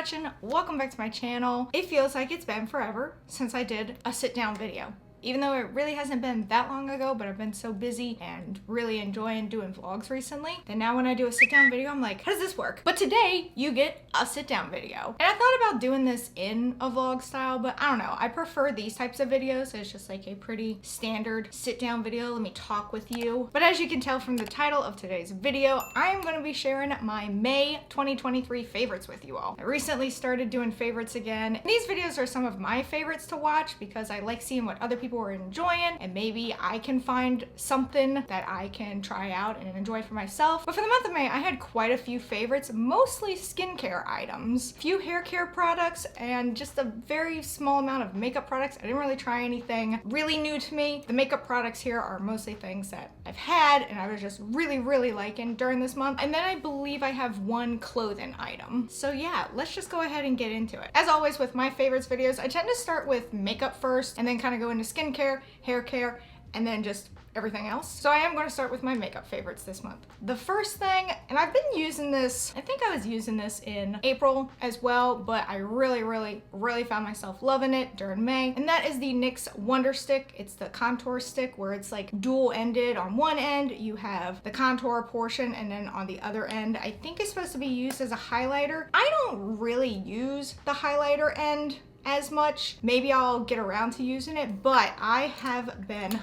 Gretchen. Welcome back to my channel. It feels like it's been forever since I did a sit down video. Even though it really hasn't been that long ago, but I've been so busy and really enjoying doing vlogs recently that now when I do a sit down video, I'm like, how does this work? But today you get a sit down video. And I thought about doing this in a vlog style, but I don't know. I prefer these types of videos. It's just like a pretty standard sit down video. Let me talk with you. But as you can tell from the title of today's video, I am going to be sharing my May 2023 favorites with you all. I recently started doing favorites again. And these videos are some of my favorites to watch because I like seeing what other people are enjoying, and maybe I can find something that I can try out and enjoy for myself. But for the month of May, I had quite a few favorites, mostly skincare items, few hair care products, and just a very small amount of makeup products. I didn't really try anything really new to me. The makeup products here are mostly things that I've had and I was just really liking during this month. And then I believe I have one clothing item. So yeah, let's just go ahead and get into it. As always with my favorites videos, I tend to start with makeup first and then kind of go into skincare, hair care, and then just everything else. So I am going to start with my makeup favorites this month. The first thing, and I've been using this, I think I was using this in April as well, but I really found myself loving it during May, and that is the NYX Wonder Stick. It's the contour stick where it's like dual ended. On one end you have the contour portion, and then on the other end I think it's supposed to be used as a highlighter. I don't really use the highlighter end as much. Maybe I'll get around to using it, but I have been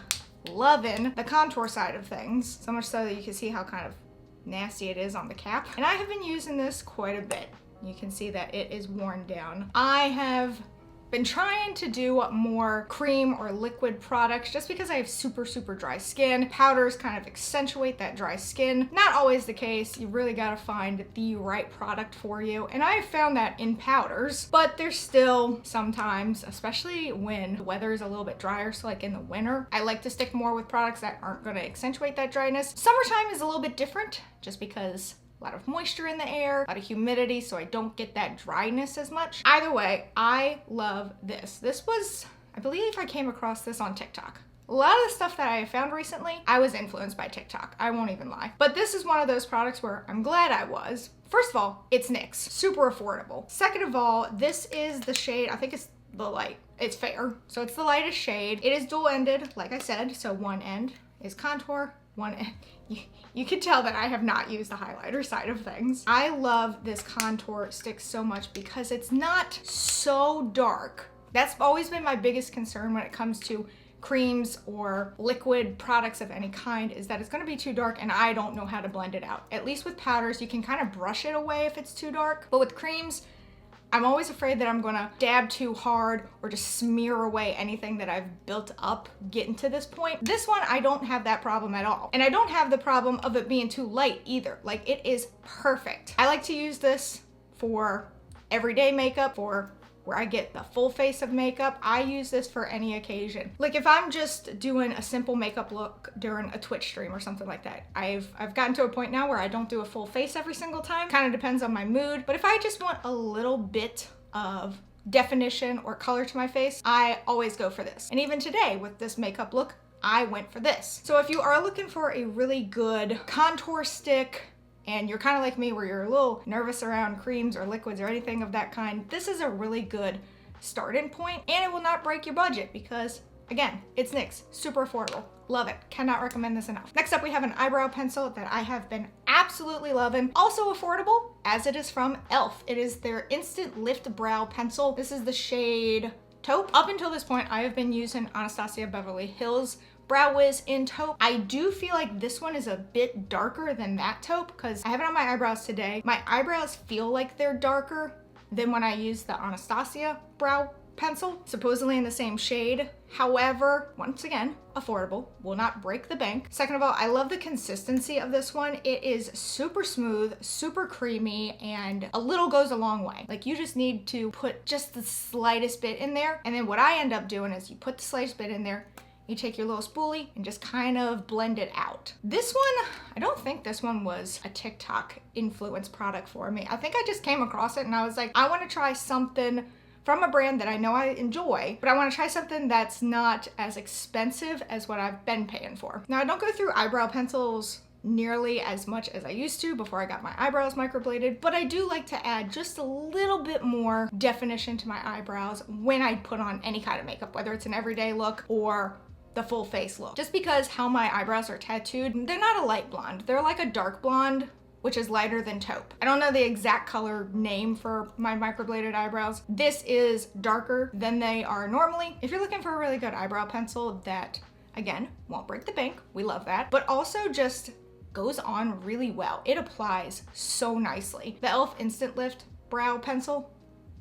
loving the contour side of things, so much so that you can see how kind of nasty it is on the cap. And I have been using this quite a bit. You can see that it is worn down. I have been trying to do more cream or liquid products just because I have super dry skin. Powders kind of accentuate that dry skin. Not always the case. You really gotta find the right product for you. And I have found that in powders, but there's still sometimes, especially when the weather is a little bit drier, so like in the winter, I like to stick more with products that aren't gonna accentuate that dryness. Summertime is a little bit different just because a lot of moisture in the air, a lot of humidity, so I don't get that dryness as much. Either way, I love this. This was, I believe I came across this on TikTok. A lot of the stuff that I found recently, I was influenced by TikTok. I won't even lie. But this is one of those products where I'm glad I was. First of all, it's NYX, super affordable. Second of all, this is the shade, I think it's the light. It's fair, so it's the lightest shade. It is dual-ended, like I said, so one end is contour, one end. You can tell that I have not used the highlighter side of things. I love this contour stick so much because it's not so dark. That's always been my biggest concern when it comes to creams or liquid products of any kind, is that it's gonna be too dark and I don't know how to blend it out. At least with powders, you can kind of brush it away if it's too dark. But with creams, I'm always afraid that I'm gonna dab too hard or just smear away anything that I've built up getting to this point. This one, I don't have that problem at all. And I don't have the problem of it being too light either. Like, it is perfect. I like to use this for everyday makeup, for where I get the full face of makeup. I use this for any occasion. Like if I'm just doing a simple makeup look during a Twitch stream or something like that. I've gotten to a point now where I don't do a full face every single time. Kind of depends on my mood. But if I just want a little bit of definition or color to my face, I always go for this. And even today with this makeup look, I went for this. So if you are looking for a really good contour stick, and you're kind of like me where you're a little nervous around creams or liquids or anything of that kind, this is a really good starting point, and it will not break your budget because, again, it's NYX, super affordable. Love it. Cannot recommend this enough. Next up, we have an eyebrow pencil that I have been absolutely loving. Also affordable, as it is from e.l.f. It is their Instant Lift Brow Pencil. This is the shade Taupe. Up until this point, I have been using Anastasia Beverly Hills Brow Wiz in Taupe. I do feel like this one is a bit darker than that taupe because I have it on my eyebrows today. My eyebrows feel like they're darker than when I use the Anastasia brow pencil, supposedly in the same shade. However, once again, affordable, will not break the bank. Second of all, I love the consistency of this one. It is super smooth, super creamy, and a little goes a long way. Like, you just need to put just the slightest bit in there, and then what I end up doing is you put the slightest bit in there, you take your little spoolie and just kind of blend it out. This one, I don't think this one was a TikTok influence product for me. I think I just came across it and I was like, I want to try something from a brand that I know I enjoy, but I want to try something that's not as expensive as what I've been paying for. Now, I don't go through eyebrow pencils nearly as much as I used to before I got my eyebrows microbladed, but I do like to add just a little bit more definition to my eyebrows when I put on any kind of makeup, whether it's an everyday look or the full face look. Just because how my eyebrows are tattooed, they're not a light blonde. They're like a dark blonde, which is lighter than taupe. I don't know the exact color name for my microbladed eyebrows. This is darker than they are normally. If you're looking for a really good eyebrow pencil that, again, won't break the bank, we love that, but also just goes on really well. It applies so nicely. The e.l.f. Instant Lift Brow Pencil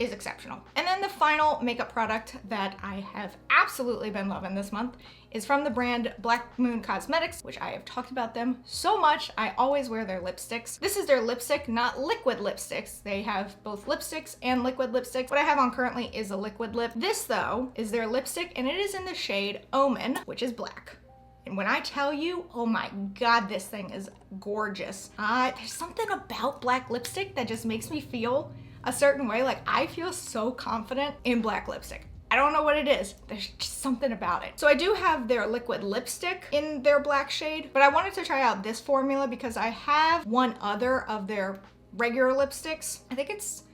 is exceptional. And then the final makeup product that I have absolutely been loving this month is from the brand Black Moon Cosmetics, which I have talked about them so much. I always wear their lipsticks. This is their lipstick, not liquid lipsticks. They have both lipsticks and liquid lipsticks. What I have on currently is a liquid lip. This though is their lipstick and it is in the shade Omen, which is black. And when I tell you, oh my God, this thing is gorgeous. There's something about black lipstick that just makes me feel a certain way. Like I feel so confident in black lipstick. I don't know what it is. There's just something about it. So I do have their liquid lipstick in their black shade, but I wanted to try out this formula because I have one other of their regular lipsticks. I think it's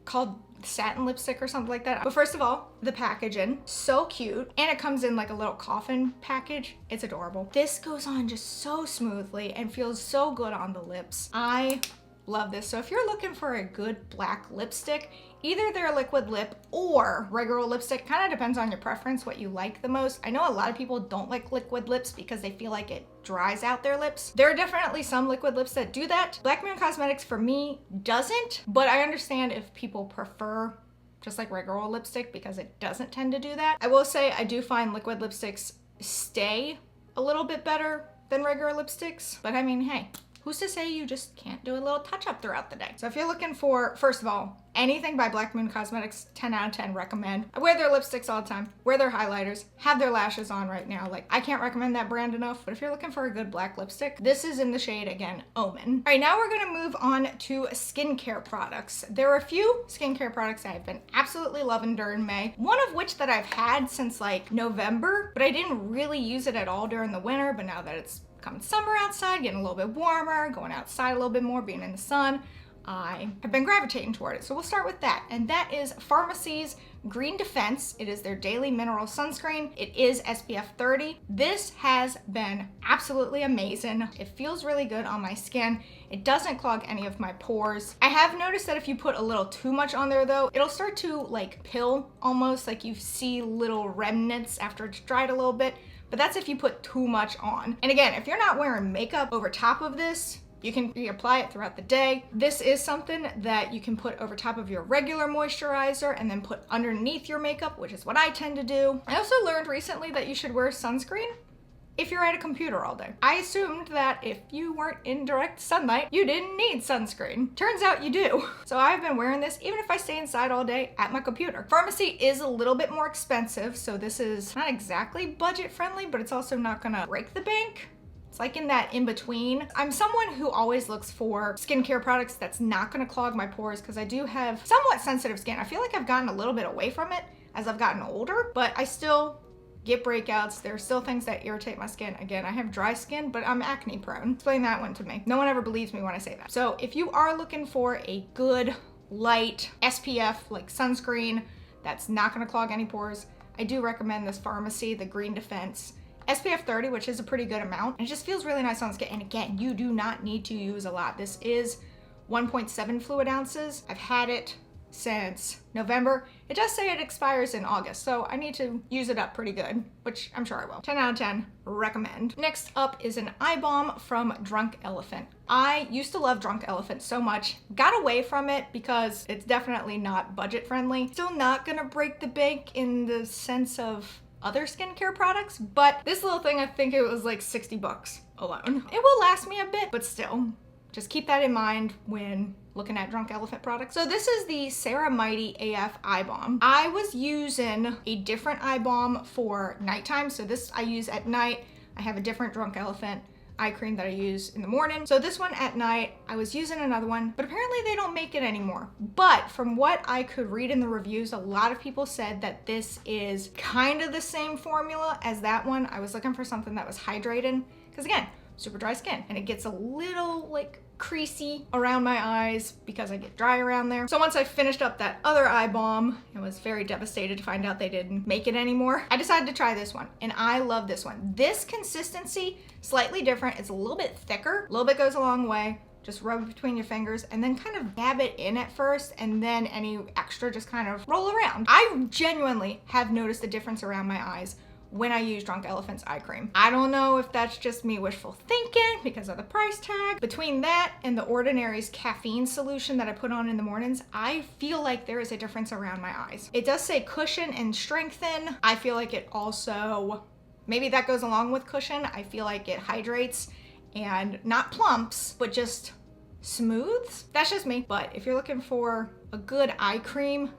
called satin lipstick or something like that. But first of all, the packaging, so cute. And it comes in like a little coffin package. It's adorable. This goes on just so smoothly and feels so good on the lips. I love this. So if you're looking for a good black lipstick, either their liquid lip or regular lipstick, kind of depends on your preference, what you like the most. I know a lot of people don't like liquid lips because they feel like it dries out their lips. There are definitely some liquid lips that do that. Black Moon Cosmetics for me doesn't, but I understand if people prefer just like regular lipstick because it doesn't tend to do that. I will say I do find liquid lipsticks stay a little bit better than regular lipsticks, but I mean, hey, who's to say you just can't do a little touch up throughout the day? So if you're looking for, first of all, anything by Black Moon Cosmetics, 10 out of 10 recommend. I wear their lipsticks all the time, wear their highlighters, have their lashes on right now. Like I can't recommend that brand enough, but if you're looking for a good black lipstick, this is in the shade, again, Omen. All right, now we're gonna move on to skincare products. There are a few skincare products I've been absolutely loving during May. One of which that I've had since like November, but I didn't really use it at all during the winter, but now that it's coming summer outside, getting a little bit warmer, going outside a little bit more, being in the sun, I have been gravitating toward it. So we'll start with that. And that is Pharmacy's Green Defense. It is their daily mineral sunscreen. It is SPF 30. This has been absolutely amazing. It feels really good on my skin. It doesn't clog any of my pores. I have noticed that if you put a little too much on there though, it'll start to like pill almost, like you see little remnants after it's dried a little bit. But that's if you put too much on. And again, if you're not wearing makeup over top of this, you can reapply it throughout the day. This is something that you can put over top of your regular moisturizer and then put underneath your makeup, which is what I tend to do. I also learned recently that you should wear sunscreen if you're at a computer all day. I assumed that if you weren't in direct sunlight, you didn't need sunscreen. Turns out you do. So I've been wearing this even if I stay inside all day at my computer. Pharmacy is a little bit more expensive, so this is not exactly budget friendly, but it's also not gonna break the bank. It's like in that in between. I'm someone who always looks for skincare products that's not gonna clog my pores because I do have somewhat sensitive skin. I feel like I've gotten a little bit away from it as I've gotten older, but I still get breakouts. There are still things that irritate my skin. Again, I have dry skin, but I'm acne prone. Explain that one to me. No one ever believes me when I say that. So if you are looking for a good, light SPF, like sunscreen, that's not gonna clog any pores, I do recommend this Pharmacy, the Green Defense. SPF 30, which is a pretty good amount. And it just feels really nice on the skin. And again, you do not need to use a lot. This is 1.7 fluid ounces. I've had it since November. It does say it expires in August, so I need to use it up pretty good, which I'm sure I will. 10 out of 10, recommend. Next up is an eye balm from Drunk Elephant. I used to love Drunk Elephant so much, got away from it because it's definitely not budget friendly. Still not gonna break the bank in the sense of other skincare products, but this little thing, I think it was like 60 bucks alone. It will last me a bit, but still, just keep that in mind when looking at Drunk Elephant products. So this is the Ceramide AF Eye Balm. I was using a different eye balm for nighttime. So this I use at night. I have a different Drunk Elephant eye cream that I use in the morning. So this one at night, I was using another one, but apparently they don't make it anymore. But from what I could read in the reviews, a lot of people said that this is kind of the same formula as that one. I was looking for something that was hydrating. Because again, super dry skin, and it gets a little like creasy around my eyes because I get dry around there. So once I finished up that other eye balm and was very devastated to find out they didn't make it anymore, I decided to try this one, and I love this one. This consistency, slightly different. It's a little bit thicker. A little bit goes a long way. Just rub it between your fingers and then kind of dab it in at first, and then any extra just kind of roll around. I genuinely have noticed a difference around my eyes when I use Drunk Elephant's eye cream. I don't know if that's just me wishful thinking because of the price tag. Between that and the Ordinary's caffeine solution that I put on in the mornings, I feel like there is a difference around my eyes. It does say cushion and strengthen. I feel like it also, maybe that goes along with cushion. I feel like it hydrates and not plumps, but just smooths. That's just me. But if you're looking for a good eye cream,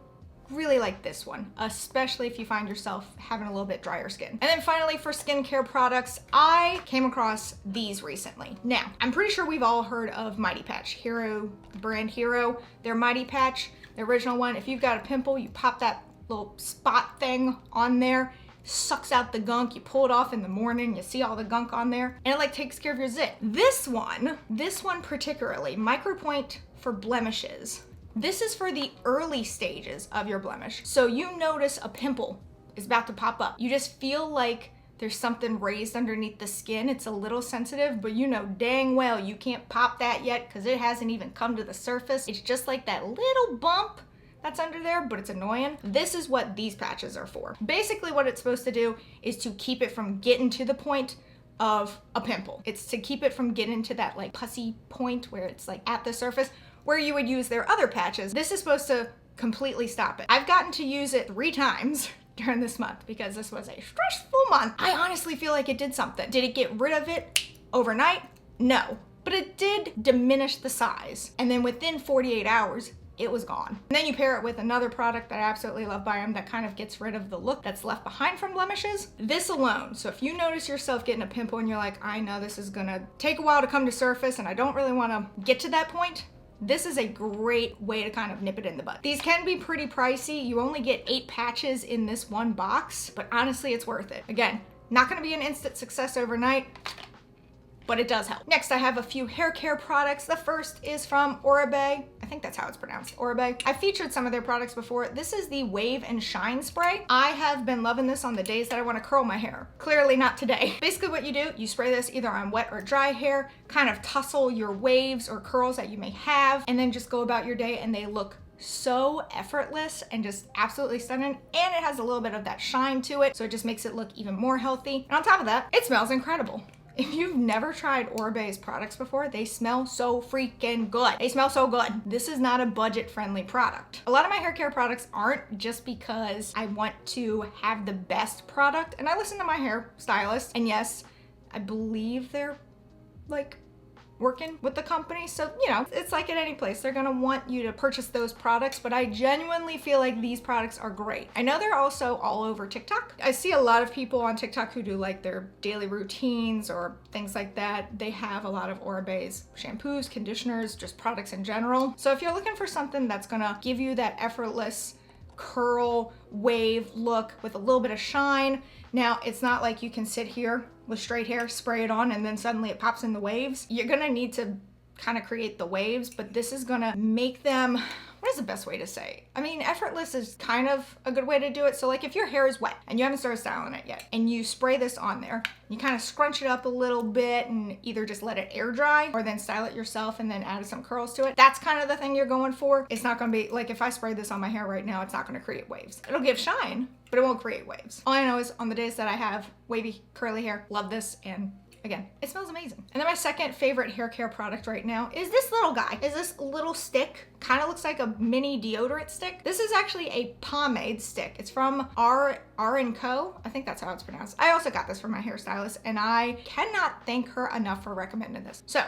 really like this one, especially if you find yourself having a little bit drier skin. And then finally, for skincare products, I came across these recently. Now, I'm pretty sure we've all heard of Mighty Patch, Hero, the brand Hero, their Mighty Patch, the original one. If you've got a pimple, you pop that little spot thing on there, sucks out the gunk, you pull it off in the morning, you see all the gunk on there, and it like takes care of your zit. This one particularly, Micropoint for blemishes. This is for the early stages of your blemish. So you notice a pimple is about to pop up. You just feel like there's something raised underneath the skin. It's a little sensitive, but you know dang well you can't pop that yet because it hasn't even come to the surface. It's just like that little bump that's under there, but it's annoying. This is what these patches are for. Basically what it's supposed to do is to keep it from getting to the point of a pimple. It's to keep it from getting to that like pussy point where it's like at the surface, where you would use their other patches. This is supposed to completely stop it. I've gotten to use it 3 times during this month because this was a stressful month. I honestly feel like it did something. Did it get rid of it overnight? No, but it did diminish the size. And then within 48 hours, it was gone. And then you pair it with another product that I absolutely love by them that kind of gets rid of the look that's left behind from blemishes. This alone, so if you notice yourself getting a pimple and you're like, I know this is gonna take a while to come to surface and I don't really wanna get to that point, this is a great way to kind of nip it in the bud. These can be pretty pricey. You only get 8 patches in this one box, but honestly, it's worth it. Again, not gonna be an instant success overnight, but it does help. Next, I have a few hair care products. The first is from Oribe. I think that's how it's pronounced, Oribe. I featured some of their products before. This is the Wave and Shine Spray. I have been loving this on the days that I wanna curl my hair. Clearly not today. Basically what you do, you spray this either on wet or dry hair, kind of tussle your waves or curls that you may have, and then just go about your day, and they look so effortless and just absolutely stunning. And it has a little bit of that shine to it, so it just makes it look even more healthy. And on top of that, it smells incredible. If you've never tried Oribe's products before, they smell so freaking good. They smell so good. This is not a budget-friendly product. A lot of my hair care products aren't just because I want to have the best product. And I listen to my hair stylist, and yes, I believe they're like working with the company. So, you know, it's like at any place. They're gonna want you to purchase those products, but I genuinely feel like these products are great. I know they're also all over TikTok. I see a lot of people on TikTok who do like their daily routines or things like that. They have a lot of Oribe's shampoos, conditioners, just products in general. So if you're looking for something that's gonna give you that effortless curl, wave look with a little bit of shine. Now, it's not like you can sit here with straight hair, spray it on, and then suddenly it pops in the waves. You're gonna need to kind of create the waves, but this is gonna make them, what is the best way to say? I mean, effortless is kind of a good way to do it. So like if your hair is wet and you haven't started styling it yet, and you spray this on there, you kind of scrunch it up a little bit and either just let it air dry or then style it yourself and then add some curls to it. That's kind of the thing you're going for. It's not gonna be, like if I spray this on my hair right now, it's not gonna create waves. It'll give shine, but it won't create waves. All I know is on the days that I have wavy, curly hair, love this, and again, it smells amazing. And then my second favorite hair care product right now is this little guy. Is this little stick. Kind of looks like a mini deodorant stick. This is actually a pomade stick. It's from R & Co. I think that's how it's pronounced. I also got this from my hairstylist, and I cannot thank her enough for recommending this. So,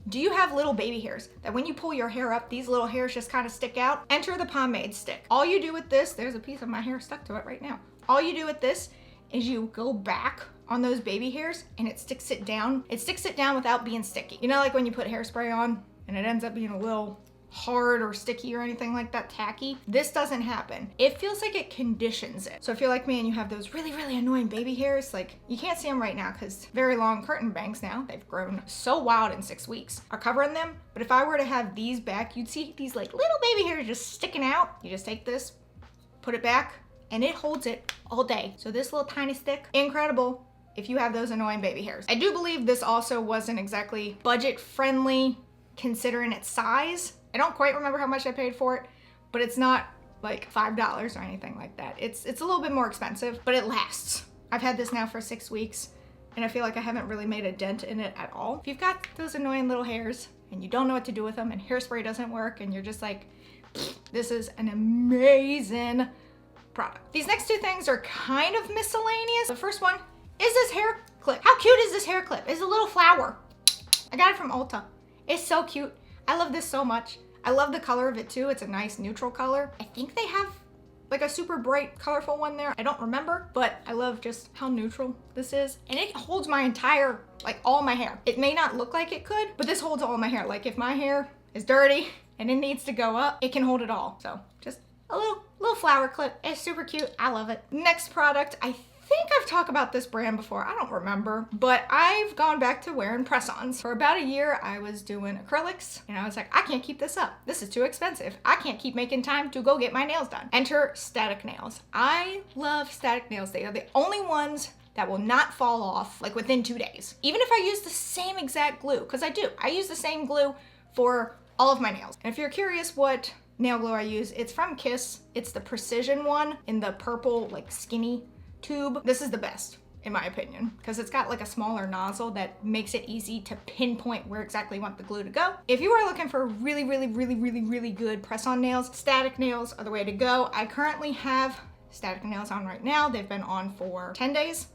do you have little baby hairs that when you pull your hair up, these little hairs just kind of stick out? Enter the pomade stick. All you do with this, there's a piece of my hair stuck to it right now. All you do with this is you go back on those baby hairs and it sticks it down. It sticks it down without being sticky. You know, like when you put hairspray on and it ends up being a little hard or sticky or anything like that, tacky. This doesn't happen. It feels like it conditions it. So if you're like me and you have those really, really annoying baby hairs, like you can't see them right now because very long curtain bangs now, they've grown so wild in 6 weeks, are covering them. But if I were to have these back, you'd see these like little baby hairs just sticking out. You just take this, put it back, and it holds it all day. So this little tiny stick, incredible if you have those annoying baby hairs. I do believe this also wasn't exactly budget friendly considering its size. I don't quite remember how much I paid for it, but it's not like $5 or anything like that. It's a little bit more expensive, but it lasts. I've had this now for 6 weeks and I feel like I haven't really made a dent in it at all. If you've got those annoying little hairs and you don't know what to do with them and hairspray doesn't work and you're just like, this is an amazing product. These next two things are kind of miscellaneous. The first one is this hair clip. How cute is this hair clip? It's a little flower. I got it from Ulta. It's so cute. I love this so much. I love the color of it too. It's a nice neutral color. I think they have like a super bright, colorful one there. I don't remember, but I love just how neutral this is. And it holds my entire, like all my hair. It may not look like it could, but this holds all my hair. Like if my hair is dirty and it needs to go up, it can hold it all. So just a little flower clip. It's super cute. I love it. Next product, I think I've talked about this brand before. I don't remember, but I've gone back to wearing press-ons. For about a year, I was doing acrylics and I was like, I can't keep this up. This is too expensive. I can't keep making time to go get my nails done. Enter static nails. I love static nails. They are the only ones that will not fall off like within 2 days. Even if I use the same exact glue, because I do. I use the same glue for all of my nails. And if you're curious what nail glue I use, it's from Kiss. It's the Precision one in the purple like skinny tube. This is the best in my opinion because it's got like a smaller nozzle that makes it easy to pinpoint where exactly you want the glue to go. If you are looking for really good press-on nails, static nails are the way to go. I currently have static nails on right now. They've been on for 10 days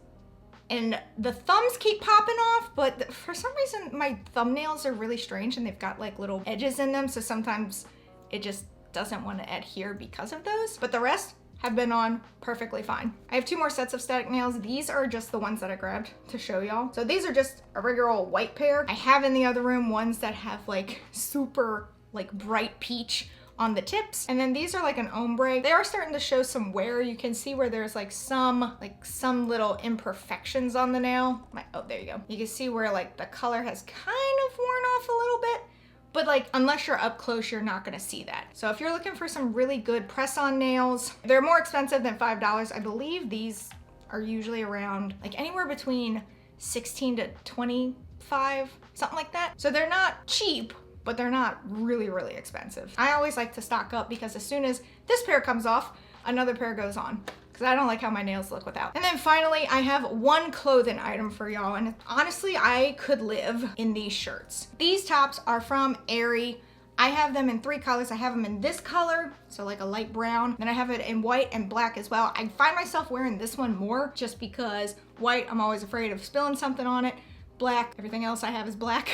and the thumbs keep popping off, but for some reason my thumbnails are really strange and they've got like little edges in them, so sometimes it just doesn't want to adhere because of those, but the rest have been on perfectly fine. I have 2 more sets of static nails. These are just the ones that I grabbed to show y'all. So these are just a regular old white pair. I have in the other room ones that have like super like bright peach on the tips. And then these are like an ombre. They are starting to show some wear. You can see where there's like some little imperfections on the nail. Oh, there you go. You can see where like the color has kind of worn off a little bit. But like, unless you're up close, you're not gonna see that. So if you're looking for some really good press-on nails, they're more expensive than $5. I believe these are usually around like anywhere between 16 to 25, something like that. So they're not cheap, but they're not really expensive. I always like to stock up because as soon as this pair comes off, another pair goes on, because I don't like how my nails look without. And then finally, I have one clothing item for y'all, and honestly, I could live in these shirts. These tops are from Aerie. I have them in 3 colors. I have them in this color, so like a light brown. Then I have it in white and black as well. I find myself wearing this one more just because white, I'm always afraid of spilling something on it. Black, everything else I have is black.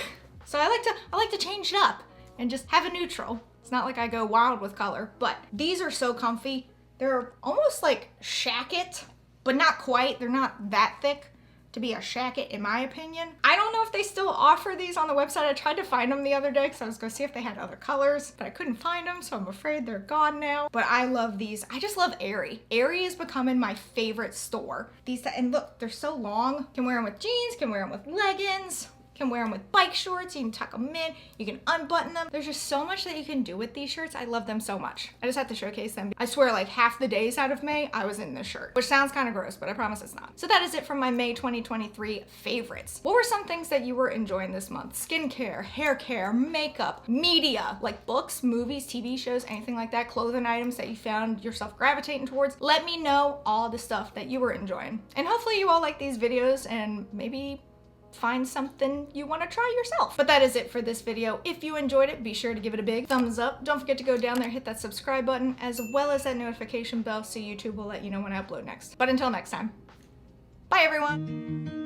So I like to change it up and just have a neutral. It's not like I go wild with color, but these are so comfy. They're almost like shacket, but not quite. They're not that thick to be a shacket in my opinion. I don't know if they still offer these on the website. I tried to find them the other day because I was gonna see if they had other colors, but I couldn't find them, so I'm afraid they're gone now. But I love these. I just love Aerie. Aerie is becoming my favorite store. And look, they're so long. You can wear them with jeans, can wear them with leggings, can wear them with bike shorts, you can tuck them in, you can unbutton them. There's just so much that you can do with these shirts. I love them so much. I just have to showcase them. I swear like half the days out of May, I was in this shirt, which sounds kind of gross, but I promise it's not. So that is it from my May 2023 favorites. What were some things that you were enjoying this month? Skincare, hair care, makeup, media, like books, movies, TV shows, anything like that, clothing items that you found yourself gravitating towards. Let me know all the stuff that you were enjoying. And hopefully you all like these videos and maybe find something you want to try yourself. But that is it for this video. If you enjoyed it, be sure to give it a big thumbs up. Don't forget to go down there, hit that subscribe button, as well as that notification bell so YouTube will let you know when I upload next. But until next time, bye everyone.